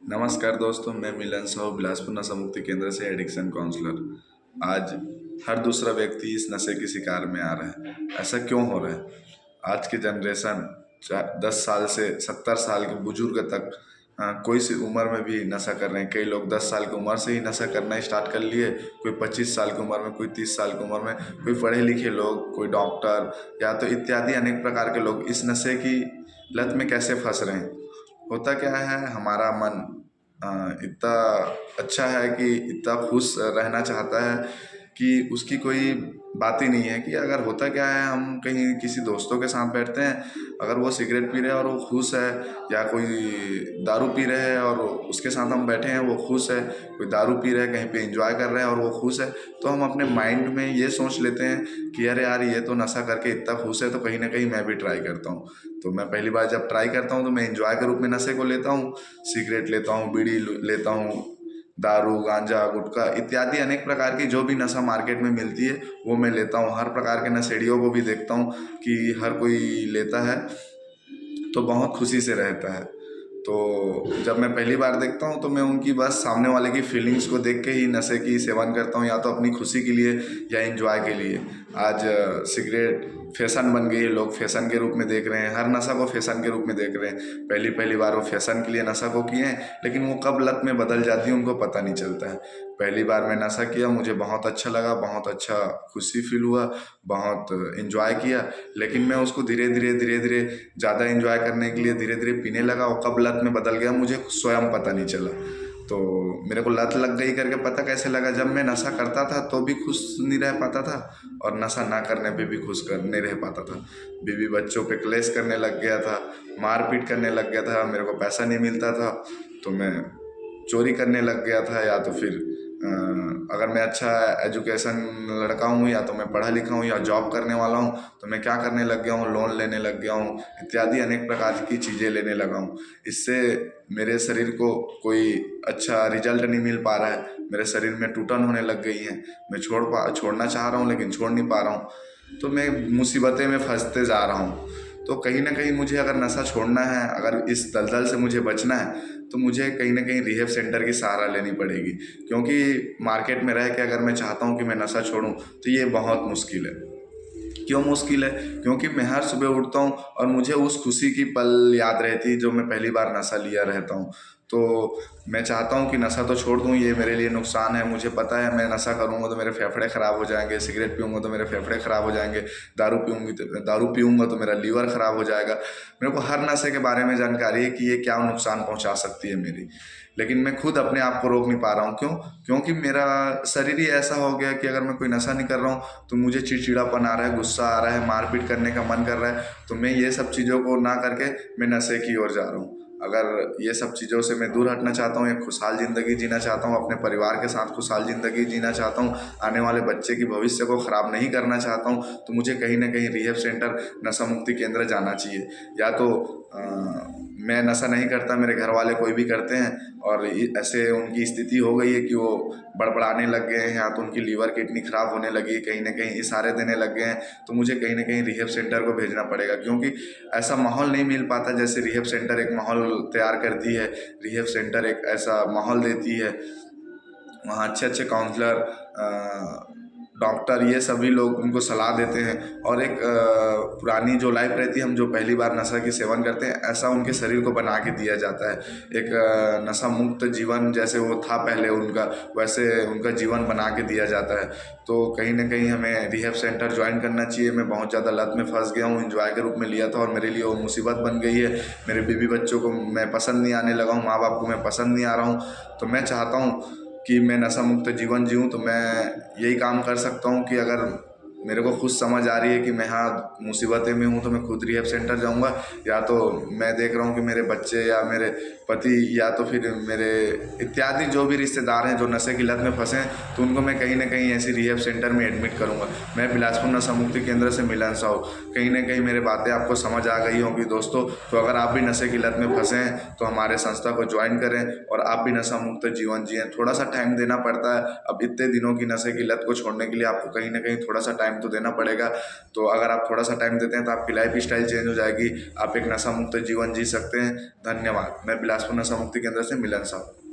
नमस्कार दोस्तों, मैं मिलन साहू बिलासपुर नशा मुक्ति केंद्र से एडिक्शन काउंसलर। आज हर दूसरा व्यक्ति इस नशे के शिकार में आ रहा है। ऐसा क्यों हो रहा है? आज की जनरेशन 10 साल से 70 साल के बुजुर्ग तक कोई सी उम्र में भी नशा कर रहे हैं। कई लोग 10 साल की उम्र से ही नशा करना स्टार्ट कर लिए, कोई 25 साल की उम्र में, कोई 30 साल की उम्र में, कोई पढ़े लिखे लोग, कोई डॉक्टर या तो इत्यादि अनेक प्रकार के लोग इस नशे की लत में कैसे फंस रहे हैं। होता क्या है, हमारा मन इतना अच्छा है कि इतना खुश रहना चाहता है कि उसकी कोई बात ही नहीं है। कि अगर होता क्या है, हम कहीं किसी दोस्तों के साथ बैठते हैं, अगर वो सिगरेट पी रहे हैं और वो खुश है, या कोई दारू पी रहे हैं और उसके साथ हम बैठे हैं वो खुश है, कोई दारू पी रहे हैं कहीं पे एंजॉय कर रहे हैं और वो खुश है, तो हम अपने माइंड में ये सोच लेते हैं कि अरे यार, ये तो नशा करके इतना खुश है तो कहीं ना कहीं मैं भी ट्राई करता हूँ। तो मैं पहली बार जब ट्राई करता हूँ तो मैं एंजॉय के रूप में नशे को लेता हूँ। सिगरेट लेता हूँ, बीड़ी लेता हूँ, दारू, गांजा, गुटखा इत्यादि अनेक प्रकार की जो भी नशा मार्केट में मिलती है वो मैं लेता हूँ। हर प्रकार के नशेड़ियों को भी देखता हूँ कि हर कोई लेता है तो बहुत खुशी से रहता है। तो जब मैं पहली बार देखता हूँ तो मैं उनकी बस सामने वाले की फीलिंग्स को देख के ही नशे की सेवन करता हूँ, या तो अपनी खुशी के लिए या एंजॉय के लिए। आज सिगरेट फैशन बन गई है, लोग फैशन के रूप में देख रहे हैं, हर नशा को फैशन के रूप में देख रहे हैं। पहली पहली बार वो फैशन के लिए नशा को किए हैं, लेकिन वो कब लत में बदल जाती है उनको पता नहीं चलता है। पहली बार मैं नशा किया, मुझे बहुत अच्छा लगा, बहुत अच्छा खुशी फील हुआ, बहुत एंजॉय किया, लेकिन मैं उसको धीरे धीरे धीरे धीरे ज़्यादा एंजॉय करने के लिए धीरे धीरे पीने लगा, और कब लत में बदल गया मुझे स्वयं पता नहीं चला। तो मेरे को लत लग गई करके पता कैसे लगा, जब मैं नशा करता था तो भी खुश नहीं रह पाता था, और नशा ना करने पे भी खुश कर नहीं रह पाता था। बीवी बच्चों पे क्लेश करने लग गया था, मारपीट करने लग गया था, मेरे को पैसा नहीं मिलता था तो मैं चोरी करने लग गया था, या तो फिर अगर मैं अच्छा एजुकेशन लड़का हूँ, या तो मैं पढ़ा लिखा हूँ या जॉब करने वाला हूँ, तो मैं क्या करने लग गया हूँ, लोन लेने लग गया हूँ, इत्यादि अनेक प्रकार की चीज़ें लेने लगा हूँ। इससे मेरे शरीर को कोई अच्छा रिजल्ट नहीं मिल पा रहा है, मेरे शरीर में टूटन होने लग गई है। मैं छोड़ना चाह रहा हूँ लेकिन छोड़ नहीं पा रहा हूँ, तो मैं मुसीबतें में फंसते जा रहा हूँ। तो कहीं ना कहीं मुझे अगर नशा छोड़ना है, अगर इस दलदल से मुझे बचना है, तो मुझे कहीं ना कहीं रिहेब सेंटर की सहारा लेनी पड़ेगी। क्योंकि मार्केट में रह के अगर मैं चाहता हूँ कि मैं नशा छोड़ूं तो ये बहुत मुश्किल है। क्यों मुश्किल है? क्योंकि मैं हर सुबह उठता हूँ और मुझे उस खुशी की पल याद रहती है जो मैं पहली बार नशा लिया रहता हूँ। तो मैं चाहता हूँ कि नशा तो छोड़ दूँ, ये मेरे लिए नुकसान है, मुझे पता है मैं नशा करूँगा तो मेरे फेफड़े ख़राब हो जाएंगे, सिगरेट पीऊँगा तो मेरे फेफड़े ख़राब हो जाएंगे, दारू पीऊँगा तो मेरा लीवर ख़राब हो जाएगा। मेरे को हर नशे के बारे में जानकारी है कि ये क्या नुकसान पहुँचा सकती है मेरी, लेकिन मैं खुद अपने आप को रोक नहीं पा रहा हूँ। क्यों? क्योंकि मेरा शरीर ही ऐसा हो गया कि अगर मैं कोई नशा नहीं कर रहा हूँ तो मुझे चिड़चिड़ापन आ रहा है, गुस्सा आ रहा है, मारपीट करने का मन कर रहा है। तो मैं ये सब चीज़ों को ना करके मैं नशे की ओर जा रहा हूँ। अगर ये सब चीज़ों से मैं दूर हटना चाहता हूँ, एक खुशहाल ज़िंदगी जीना चाहता हूँ, अपने परिवार के साथ खुशहाल ज़िंदगी जीना चाहता हूँ, आने वाले बच्चे की भविष्य को ख़राब नहीं करना चाहता हूँ, तो मुझे कहीं ना कहीं रिहेब सेंटर, नशा मुक्ति केंद्र जाना चाहिए। या तो मैं नशा नहीं करता, मेरे घर वाले कोई भी करते हैं और ऐसे उनकी स्थिति हो गई है कि वो बड़बड़ाने लग गए हैं, या तो उनकी लीवर किडनी खराब होने लगी है, कहीं ना कहीं इशारे देने लग गए हैं, तो मुझे कहीं ना कहीं रिहेब सेंटर को भेजना पड़ेगा। क्योंकि ऐसा माहौल नहीं मिल पाता जैसे रिहेब सेंटर एक माहौल तैयार करती है। रिहेब सेंटर एक ऐसा माहौल देती है, वहाँ अच्छे अच्छे काउंसलर, डॉक्टर, ये सभी लोग उनको सलाह देते हैं, और एक पुरानी जो लाइफ रहती है, हम जो पहली बार नशा की सेवन करते हैं, ऐसा उनके शरीर को बना के दिया जाता है। एक नशा मुक्त जीवन जैसे वो था पहले उनका, वैसे उनका जीवन बना के दिया जाता है। तो कहीं ना कहीं हमें रिहेब सेंटर ज्वाइन करना चाहिए। मैं बहुत ज़्यादा लत में फंस गया हूँ, एंजॉय के रूप में लिया था और मेरे लिए वो मुसीबत बन गई है। मेरे बीवी बच्चों को मैं पसंद नहीं आने लगा हूँ, माँ बाप को मैं पसंद नहीं आ रहा हूँ। तो मैं चाहता हूँ कि मैं नशा मुक्त जीवन जीऊँ, तो मैं यही काम कर सकता हूँ कि अगर मेरे को खुद समझ आ रही है कि मैं हाँ मुसीबतें में हूँ, तो मैं खुद रिहेब सेंटर जाऊँगा। या तो मैं देख रहा हूँ कि मेरे बच्चे या मेरे पति या तो फिर मेरे इत्यादि जो भी रिश्तेदार हैं जो नशे की लत में फंसे हैं, तो उनको मैं कहीं ना कहीं ऐसी रिहेब सेंटर में एडमिट करूँगा। मैं बिलासपुर नशा मुक्ति केंद्र से मिलन साहू। कहीं ना कहीं मेरे बातें आपको समझ आ गई होंगी दोस्तों। तो अगर आप भी नशे की लत में फंसे हैं तो हमारे संस्था को ज्वाइन करें और आप भी नशा मुक्त जीवन जिएं। थोड़ा सा टाइम देना पड़ता है, अब इतने दिनों की नशे की लत को छोड़ने के लिए आपको कहीं ना कहीं थोड़ा सा टाइम टाइम तो देना पड़ेगा। तो अगर आप थोड़ा सा टाइम देते हैं तो आपकी लाइफ स्टाइल चेंज हो जाएगी, आप एक नशा मुक्त जीवन जी सकते हैं। धन्यवाद। मैं बिलासपुर नशा मुक्ति केंद्र से मिलन साहू।